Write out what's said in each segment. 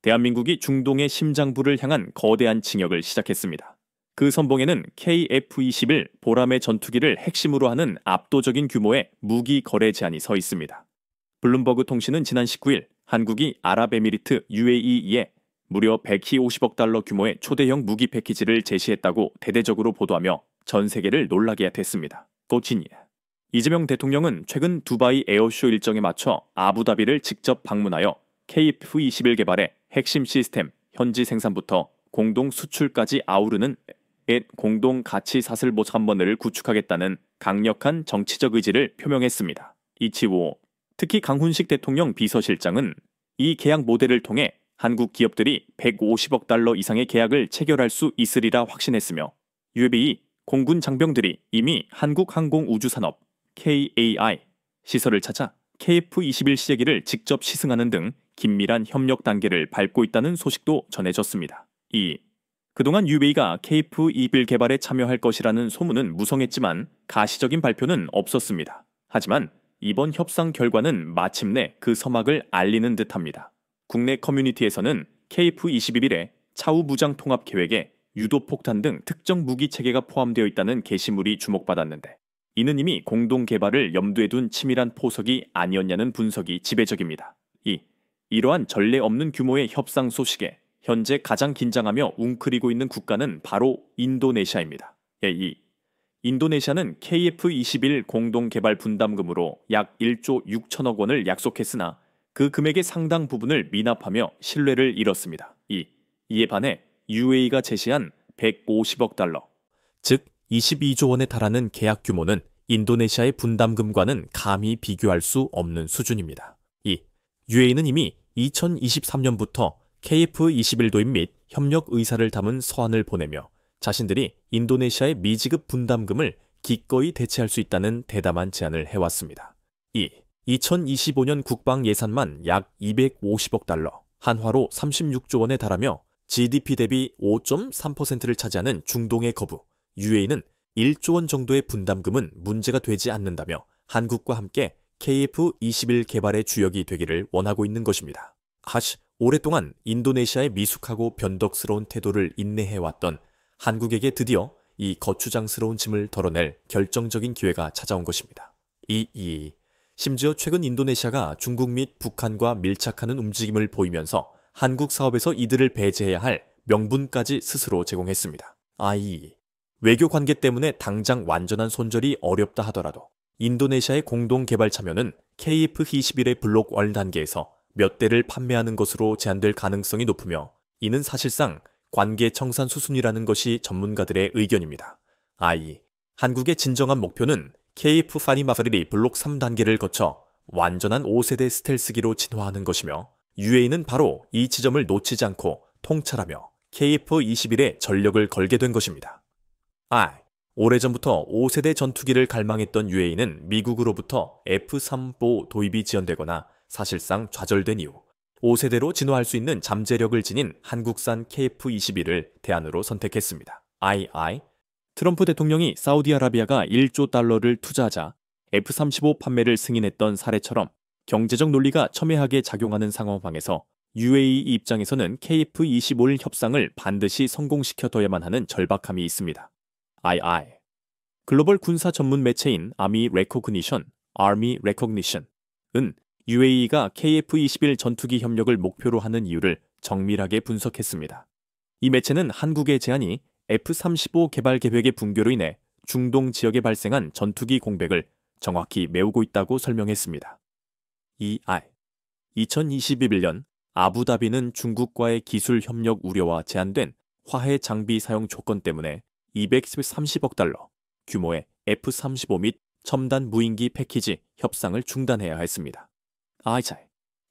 대한민국이 중동의 심장부를 향한 거대한 진역을 시작했습니다. 그 선봉에는 KF-21 보람의 전투기를 핵심으로 하는 압도적인 규모의 무기 거래 제한이 서 있습니다. 블룸버그 통신은 지난 19일 한국이 아랍에미리트 UAE에 무려 150억 달러 규모의 초대형 무기 패키지를 제시했다고 대대적으로 보도하며 전 세계를 놀라게 했습니다. 고치니 이재명 대통령은 최근 두바이 에어쇼 일정에 맞춰 아부다비를 직접 방문하여 KF-21 개발의 핵심 시스템, 현지 생산부터 공동 수출까지 아우르는 공동 가치 사슬 모함번을 구축하겠다는 강력한 정치적 의지를 표명했습니다. 이치오 특히 강훈식 대통령 비서실장은 이 계약 모델을 통해 한국 기업들이 150억 달러 이상의 계약을 체결할 수 있으리라 확신했으며 UAE 공군 장병들이 이미 한국항공우주산업 KAI 시설을 찾아 KF-21 시제기를 직접 시승하는 등 긴밀한 협력 단계를 밟고 있다는 소식도 전해졌습니다. 그동안 UAE가 KF-21 개발에 참여할 것이라는 소문은 무성했지만 가시적인 발표는 없었습니다. 하지만 이번 협상 결과는 마침내 그 서막을 알리는 듯합니다. 국내 커뮤니티에서는 KF-21의 차후 무장 통합 계획에 유도폭탄 등 특정 무기 체계가 포함되어 있다는 게시물이 주목받았는데 이는 이미 공동 개발을 염두에 둔 치밀한 포석이 아니었냐는 분석이 지배적입니다. 이러한 전례 없는 규모의 협상 소식에 현재 가장 긴장하며 웅크리고 있는 국가는 바로 인도네시아입니다. 인도네시아는 KF-21 공동개발 분담금으로 약 1조 6천억 원을 약속했으나 그 금액의 상당 부분을 미납하며 신뢰를 잃었습니다. 이에 반해 UAE가 제시한 150억 달러, 즉 22조 원에 달하는 계약 규모는 인도네시아의 분담금과는 감히 비교할 수 없는 수준입니다. UAE는 이미 2023년부터 KF-21 도입 및 협력 의사를 담은 서한을 보내며 자신들이 인도네시아의 미지급 분담금을 기꺼이 대체할 수 있다는 대담한 제안을 해왔습니다. 2025년 국방 예산만 약 250억 달러, 한화로 36조 원에 달하며 GDP 대비 5.3%를 차지하는 중동의 거부, UAE는 1조 원 정도의 분담금은 문제가 되지 않는다며 한국과 함께 KF-21 개발의 주역이 되기를 원하고 있는 것입니다. 오랫동안 인도네시아의 미숙하고 변덕스러운 태도를 인내해왔던 한국에게 드디어 이 거추장스러운 짐을 덜어낼 결정적인 기회가 찾아온 것입니다. 심지어 최근 인도네시아가 중국 및 북한과 밀착하는 움직임을 보이면서 한국 사업에서 이들을 배제해야 할 명분까지 스스로 제공했습니다. 외교 관계 때문에 당장 완전한 손절이 어렵다 하더라도 인도네시아의 공동 개발 참여는 KF-21의 블록 1 단계에서 몇 대를 판매하는 것으로 제한될 가능성이 높으며 이는 사실상 관계 청산 수순이라는 것이 전문가들의 의견입니다. 한국의 진정한 목표는 KF-21이 블록 3단계를 거쳐 완전한 5세대 스텔스기로 진화하는 것이며 UAE는 바로 이 지점을 놓치지 않고 통찰하며 KF-21에 전력을 걸게 된 것입니다. 오래전부터 5세대 전투기를 갈망했던 UAE는 미국으로부터 F-35 도입이 지연되거나 사실상 좌절된 이후 5세대로 진화할 수 있는 잠재력을 지닌 한국산 KF-21을 대안으로 선택했습니다. 트럼프 대통령이 사우디아라비아가 1조 달러를 투자하자 F-35 판매를 승인했던 사례처럼 경제적 논리가 첨예하게 작용하는 상황에서 UAE 입장에서는 KF-21 협상을 반드시 성공시켜둬야만 하는 절박함이 있습니다. 글로벌 군사 전문 매체인 Army Recognition은 UAE가 KF-21 전투기 협력을 목표로 하는 이유를 정밀하게 분석했습니다. 이 매체는 한국의 제안이 F-35 개발 계획의 붕괴로 인해 중동 지역에 발생한 전투기 공백을 정확히 메우고 있다고 설명했습니다. 2021년 아부다비는 중국과의 기술 협력 우려와 제한된 화해 장비 사용 조건 때문에 230억 달러 규모의 F-35 및 첨단 무인기 패키지 협상을 중단해야 했습니다.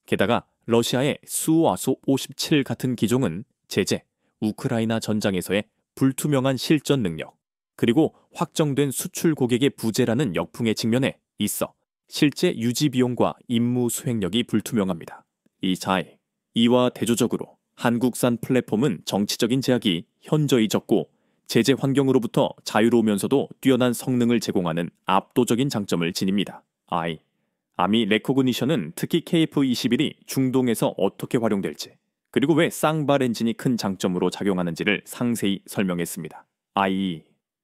게다가 러시아의 수호아소 57 같은 기종은 제재, 우크라이나 전장에서의 불투명한 실전 능력, 그리고 확정된 수출 고객의 부재라는 역풍에 직면해 있어 실제 유지 비용과 임무 수행력이 불투명합니다. 이와 대조적으로 한국산 플랫폼은 정치적인 제약이 현저히 적고 제재 환경으로부터 자유로우면서도 뛰어난 성능을 제공하는 압도적인 장점을 지닙니다. 아미 레코그니션은 특히 KF-21이 중동에서 어떻게 활용될지, 그리고 왜 쌍발 엔진이 큰 장점으로 작용하는지를 상세히 설명했습니다.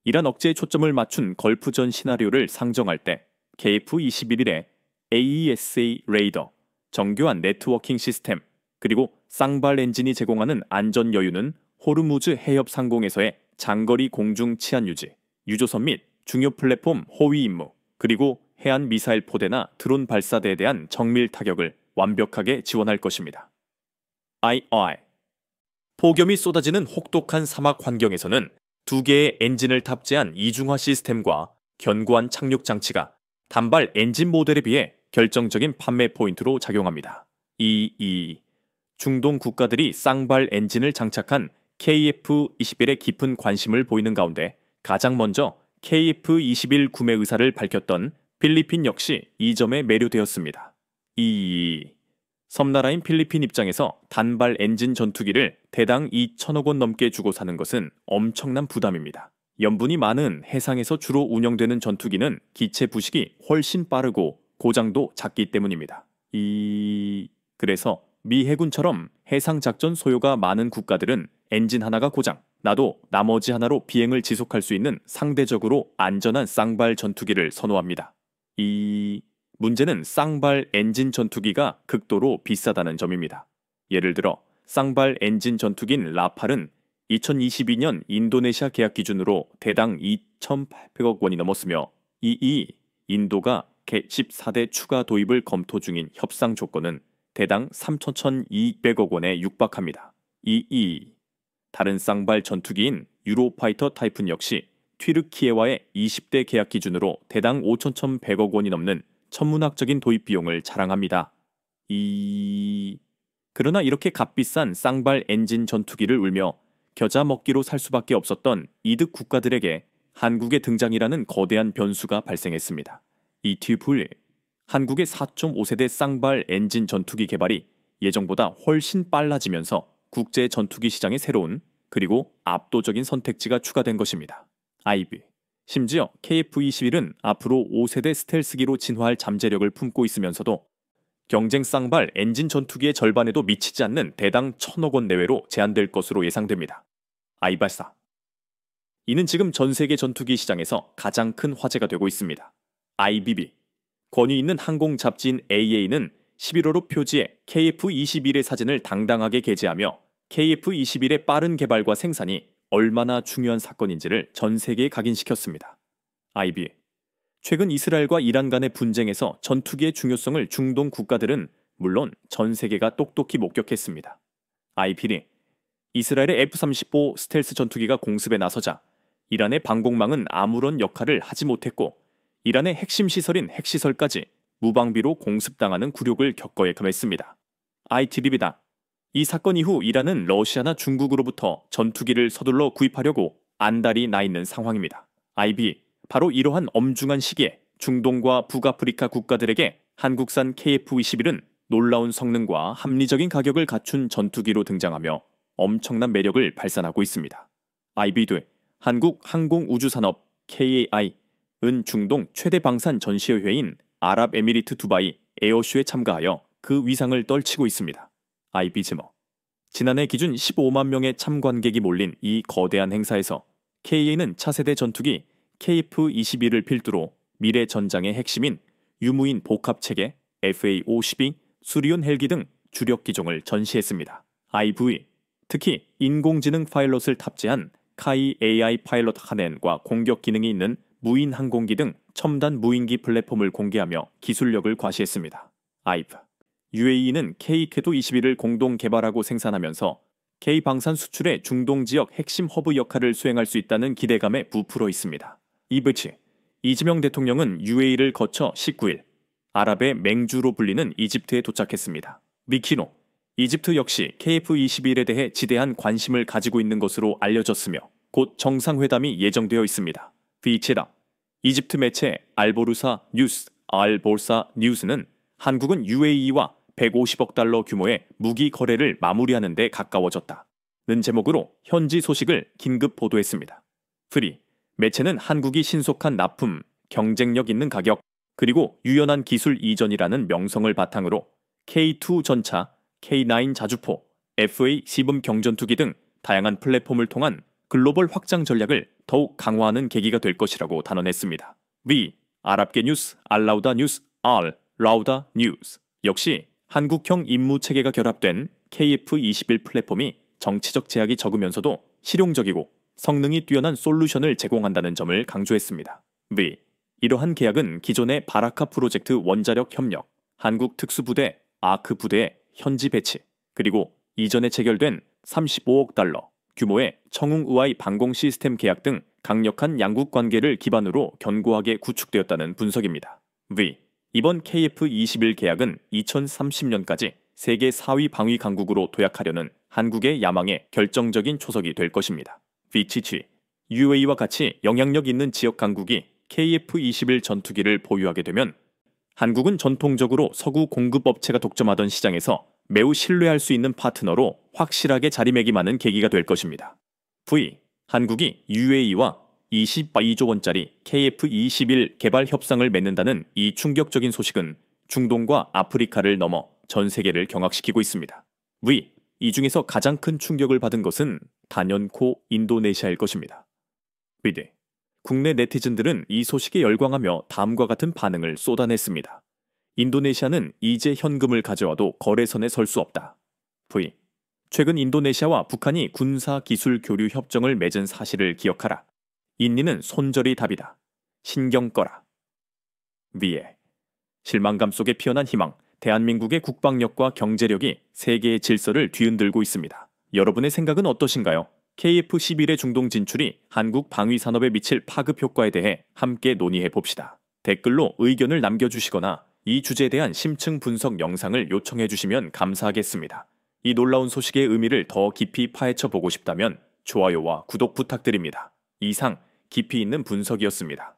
이란 억제에 초점을 맞춘 걸프전 시나리오를 상정할 때 KF-21의 AESA 레이더, 정교한 네트워킹 시스템, 그리고 쌍발 엔진이 제공하는 안전 여유는 호르무즈 해협 상공에서의 장거리 공중 치안 유지, 유조선 및 중요 플랫폼 호위 임무, 그리고 해안 미사일 포대나 드론 발사대에 대한 정밀 타격을 완벽하게 지원할 것입니다. 폭염이 쏟아지는 혹독한 사막 환경에서는 2개의 엔진을 탑재한 이중화 시스템과 견고한 착륙 장치가 단발 엔진 모델에 비해 결정적인 판매 포인트로 작용합니다. 중동 국가들이 쌍발 엔진을 장착한 KF-21에 깊은 관심을 보이는 가운데 가장 먼저 KF-21 구매 의사를 밝혔던 필리핀 역시 이 점에 매료되었습니다. 섬나라인 필리핀 입장에서 단발 엔진 전투기를 대당 2천억 원 넘게 주고 사는 것은 엄청난 부담입니다. 염분이 많은 해상에서 주로 운영되는 전투기는 기체 부식이 훨씬 빠르고 고장도 작기 때문입니다. 그래서 미 해군처럼 해상 작전 소요가 많은 국가들은 엔진 하나가 고장 나도 나머지 하나로 비행을 지속할 수 있는 상대적으로 안전한 쌍발 전투기를 선호합니다. 문제는 쌍발 엔진 전투기가 극도로 비싸다는 점입니다. 예를 들어 쌍발 엔진 전투기인 라팔은 2022년 인도네시아 계약 기준으로 대당 2,800억 원이 넘었으며 인도가 개14대 추가 도입을 검토 중인 협상 조건은 대당 3,200억 원에 육박합니다. 다른 쌍발 전투기인 유로파이터 타이푼 역시 튀르키예와의 20대 계약 기준으로 대당 5,100억 원이 넘는 천문학적인 도입 비용을 자랑합니다. 그러나 이렇게 값비싼 쌍발 엔진 전투기를 울며 겨자 먹기로 살 수밖에 없었던 이득 국가들에게 한국의 등장이라는 거대한 변수가 발생했습니다. 한국의 4.5세대 쌍발 엔진 전투기 개발이 예정보다 훨씬 빨라지면서 국제 전투기 시장의 새로운 그리고 압도적인 선택지가 추가된 것입니다. 심지어 KF-21은 앞으로 5세대 스텔스기로 진화할 잠재력을 품고 있으면서도 경쟁 쌍발 엔진 전투기의 절반에도 미치지 않는 대당 1,000억 원 내외로 제한될 것으로 예상됩니다. 발사. 이는 지금 전 세계 전투기 시장에서 가장 큰 화제가 되고 있습니다. 권위 있는 항공 잡지인 AA는 11월호 표지에 KF-21의 사진을 당당하게 게재하며 KF-21의 빠른 개발과 생산이 얼마나 중요한 사건인지를 전 세계에 각인시켰습니다. 최근 이스라엘과 이란 간의 분쟁에서 전투기의 중요성을 중동 국가들은 물론 전 세계가 똑똑히 목격했습니다. 이스라엘의 F-35 스텔스 전투기가 공습에 나서자 이란의 방공망은 아무런 역할을 하지 못했고 이란의 핵심 시설인 핵시설까지 무방비로 공습당하는 굴욕을 겪어야 했습니다. 이 사건 이후 이란은 러시아나 중국으로부터 전투기를 서둘러 구입하려고 안달이 나 있는 상황입니다. 바로 이러한 엄중한 시기에 중동과 북아프리카 국가들에게 한국산 KF-21은 놀라운 성능과 합리적인 가격을 갖춘 전투기로 등장하며 엄청난 매력을 발산하고 있습니다. 한국 항공우주산업 KAI은 중동 최대 방산 전시회인 아랍에미리트 두바이 에어쇼에 참가하여 그 위상을 떨치고 있습니다. 지난해 기준 15만 명의 참관객이 몰린 이 거대한 행사에서 KA는 차세대 전투기 KF-21을 필두로 미래 전장의 핵심인 유무인 복합체계 FA-52, 수리온 헬기 등 주력 기종을 전시했습니다. 특히 인공지능 파일럿을 탑재한 카이 AI 파일럿 하넨과 공격 기능이 있는 무인 항공기 등 첨단 무인기 플랫폼을 공개하며 기술력을 과시했습니다. UAE는 K-궤도21을 공동 개발하고 생산하면서 K-방산 수출의 중동 지역 핵심 허브 역할을 수행할 수 있다는 기대감에 부풀어 있습니다. 이재명 대통령은 UAE를 거쳐 19일 아랍의 맹주로 불리는 이집트에 도착했습니다. 이집트 역시 KF-21에 대해 지대한 관심을 가지고 있는 것으로 알려졌으며 곧 정상회담이 예정되어 있습니다. 이집트 매체 알보르사 뉴스는 한국은 UAE와 150억 달러 규모의 무기 거래를 마무리하는 데 가까워졌다는 제목으로 현지 소식을 긴급 보도했습니다. 매체는 한국이 신속한 납품, 경쟁력 있는 가격, 그리고 유연한 기술 이전이라는 명성을 바탕으로 K2 전차, K9 자주포, FA 시범 경전투기 등 다양한 플랫폼을 통한 글로벌 확장 전략을 더욱 강화하는 계기가 될 것이라고 단언했습니다. V. 아랍계 뉴스, 알라우다 뉴스, R. 라우다 뉴스. 역시 한국형 임무 체계가 결합된 KF21 플랫폼이 정치적 제약이 적으면서도 실용적이고 성능이 뛰어난 솔루션을 제공한다는 점을 강조했습니다. V. 이러한 계약은 기존의 바라카 프로젝트 원자력 협력, 한국 특수부대 아크 부대의 현지 배치, 그리고 이전에 체결된 35억 달러 규모의 청웅의와의 방공 시스템 계약 등 강력한 양국 관계를 기반으로 견고하게 구축되었다는 분석입니다. V. 이번 KF21 계약은 2030년까지 세계 4위 방위 강국으로 도약하려는 한국의 야망의 결정적인 초석이 될 것입니다. VCC. UAE와 같이 영향력 있는 지역 강국이 KF21 전투기를 보유하게 되면 한국은 전통적으로 서구 공급업체가 독점하던 시장에서 매우 신뢰할 수 있는 파트너로 확실하게 자리매김하는 계기가 될 것입니다. V. 한국이 UAE와 22조 원짜리 KF21 개발 협상을 맺는다는 이 충격적인 소식은 중동과 아프리카를 넘어 전 세계를 경악시키고 있습니다. V. 이 중에서 가장 큰 충격을 받은 것은 단연코 인도네시아일 것입니다. VD. 국내 네티즌들은 이 소식에 열광하며 다음과 같은 반응을 쏟아냈습니다. 인도네시아는 이제 현금을 가져와도 거래선에 설 수 없다. V. 최근 인도네시아와 북한이 군사 기술 교류 협정을 맺은 사실을 기억하라. 인니는 손절이 답이다. 신경 꺼라. V에. 실망감 속에 피어난 희망, 대한민국의 국방력과 경제력이 세계의 질서를 뒤흔들고 있습니다. 여러분의 생각은 어떠신가요? KF11의 중동 진출이 한국 방위 산업에 미칠 파급 효과에 대해 함께 논의해 봅시다. 댓글로 의견을 남겨주시거나 이 주제에 대한 심층 분석 영상을 요청해 주시면 감사하겠습니다. 이 놀라운 소식의 의미를 더 깊이 파헤쳐 보고 싶다면 좋아요와 구독 부탁드립니다. 이상 깊이 있는 분석이었습니다.